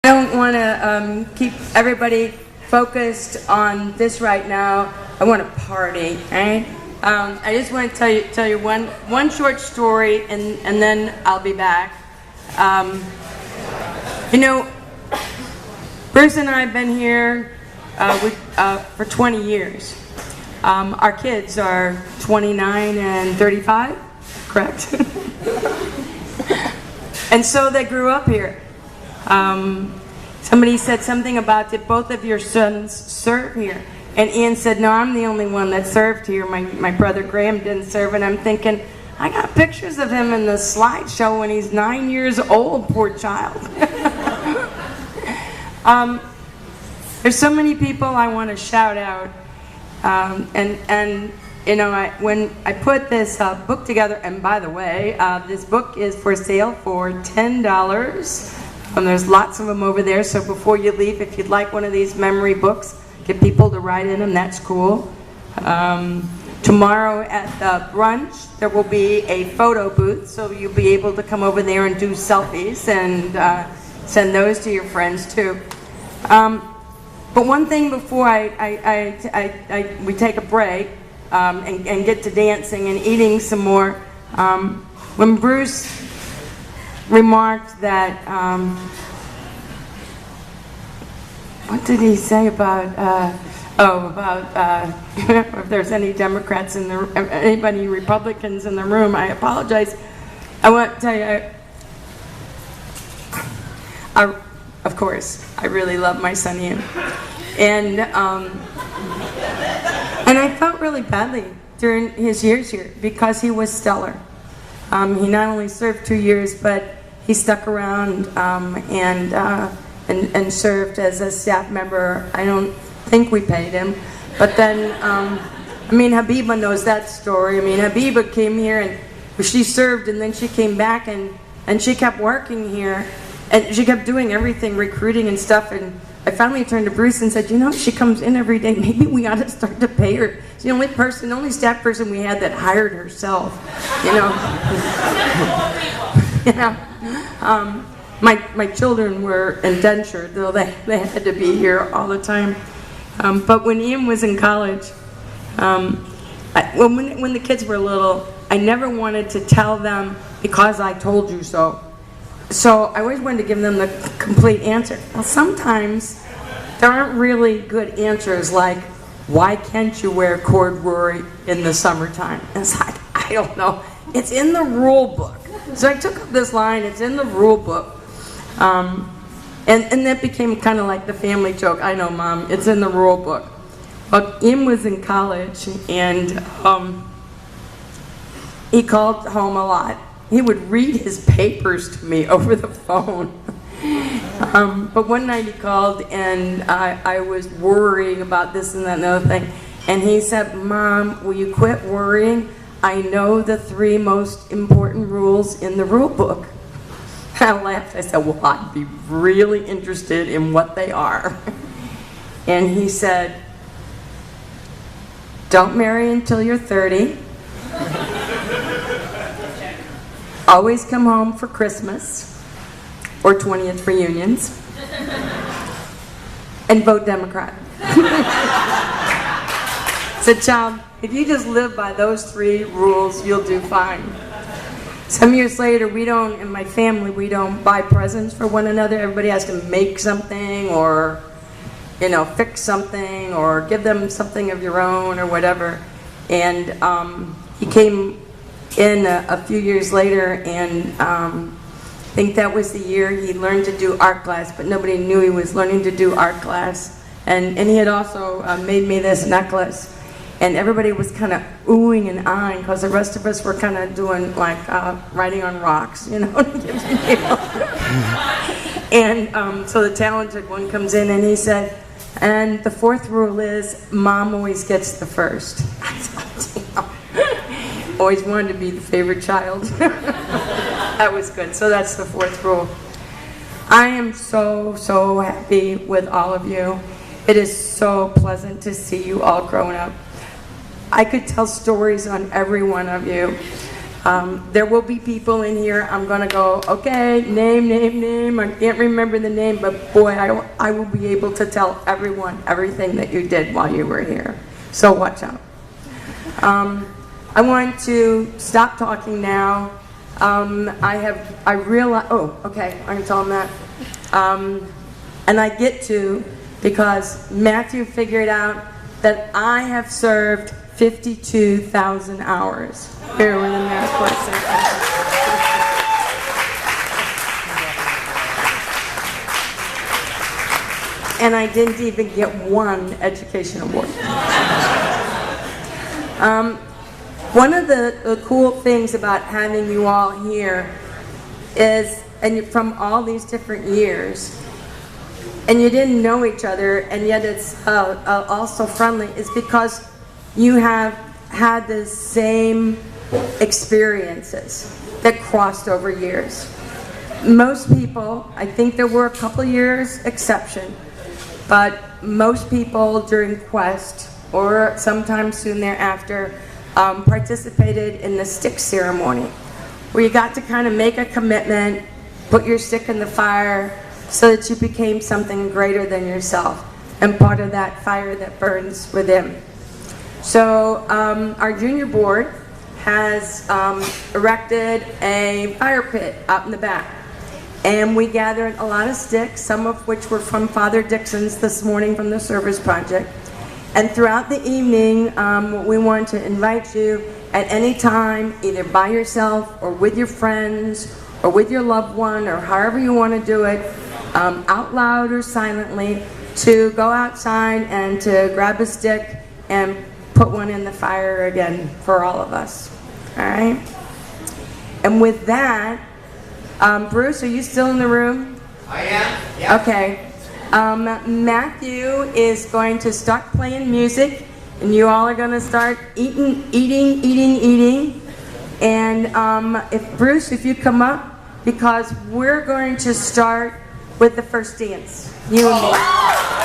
don't want to keep everybody focused on this right now. I want to party, right? I just want to tell you one short story, and then I'll be back. You know, Bruce and I have been here for 20 years. Our kids are 29 and 35, correct? And so they grew up here. Somebody said something about, did both of your sons serve here? And Ian said, no, I'm the only one that served here. My brother Graham didn't serve. And I'm thinking, I got pictures of him in the slideshow when he's 9 years old, poor child. There's so many people I want to shout out. And you know, when I put this book together, and by the way, this book is for sale for $10. There's lots of them over there, so before you leave, if you'd like one of these memory books, get people to write in them, that's cool. Tomorrow at the brunch, there will be a photo booth, so you'll be able to come over there and do selfies and send those to your friends too. But one thing before we take a break and get to dancing and eating some more, when Bruce remarked that, what did he say about, if there's any Democrats in the, anybody Republicans in the room, I apologize. I want to tell you, of course, I really love my son Ian. And I felt really badly during his years here because he was stellar. He not only served 2 years, but he stuck around and served as a staff member. I don't think we paid him. But then, I mean, Habiba knows that story. I mean, Habiba came here and she served, and then she came back and she kept working here. And she kept doing everything, recruiting and stuff. And I finally turned to Bruce and said, you know, she comes in every day. Maybe we ought to start to pay her. She's the only person, the only staff person we had that hired herself. You know. My children were indentured, though they had to be here all the time. But when Ian was in college, when the kids were little, I never wanted to tell them because I told you so. So I always wanted to give them the complete answer. Well, sometimes there aren't really good answers like, why can't you wear corduroy in the summertime? And it's like, I don't know. It's in the rule book. So I took up this line, it's in the rule book. And that became kind of like the family joke. I know, Mom, it's in the rule book. But Ian was in college, and he called home a lot. He would read his papers to me over the phone. But one night he called, and I was worrying about this and that and the other thing. And he said, Mom, will you quit worrying? I know the 3 most important rules in the rule book. I laughed. I said, well, I'd be really interested in what they are. And he said, don't marry until you're 30. Always come home for Christmas or 20th reunions, and vote Democrat. So, child, if you just live by those 3 rules, you'll do fine. Some years later, in my family, we don't buy presents for one another. Everybody has to make something or, you know, fix something or give them something of your own or whatever. And he came in a few years later, and I think that was the year he learned to do art class, but nobody knew he was learning to do art class. And he had also made me this necklace, and everybody was kind of oohing and ahhing because the rest of us were kind of doing like writing on rocks, you know. And so the talented one comes in and he said, and the 4th rule is Mom always gets the first. I thought, you know, always wanted to be the favorite child. That was good. So that's the 4th rule. I am so happy with all of you. It is so pleasant to see you all growing up. I could tell stories on every one of you. There will be people in here, I'm going to go, okay, name, I can't remember the name, but boy, I will be able to tell everyone everything that you did while you were here. So watch out. I want to stop talking now. I realize, oh, okay, I can tell them that. And I get to, because Matthew figured out that I have served 52,000 hours here with AmeriCorps St. And I didn't even get one education award. One of the cool things about having you all here is, and from all these different years, and you didn't know each other, and yet it's also friendly, is because you have had the same experiences that crossed over years. Most people, I think there were a couple years exception, but most people during Quest, or sometime soon thereafter, participated in the stick ceremony, where you got to kind of make a commitment, put your stick in the fire, so that you became something greater than yourself, and part of that fire that burns within. So our junior board has erected a fire pit out in the back, and we gathered a lot of sticks, some of which were from Father Dixon's this morning from the Service Project. And throughout the evening, we want to invite you at any time, either by yourself or with your friends or with your loved one, or however you want to do it, out loud or silently, to go outside and to grab a stick and put one in the fire again for all of us. All right? And with that, Bruce, are you still in the room? I am, yeah. Okay. Matthew is going to start playing music, and you all are going to start eating. And if Bruce, if you come up, because we're going to start with the first dance. You and me.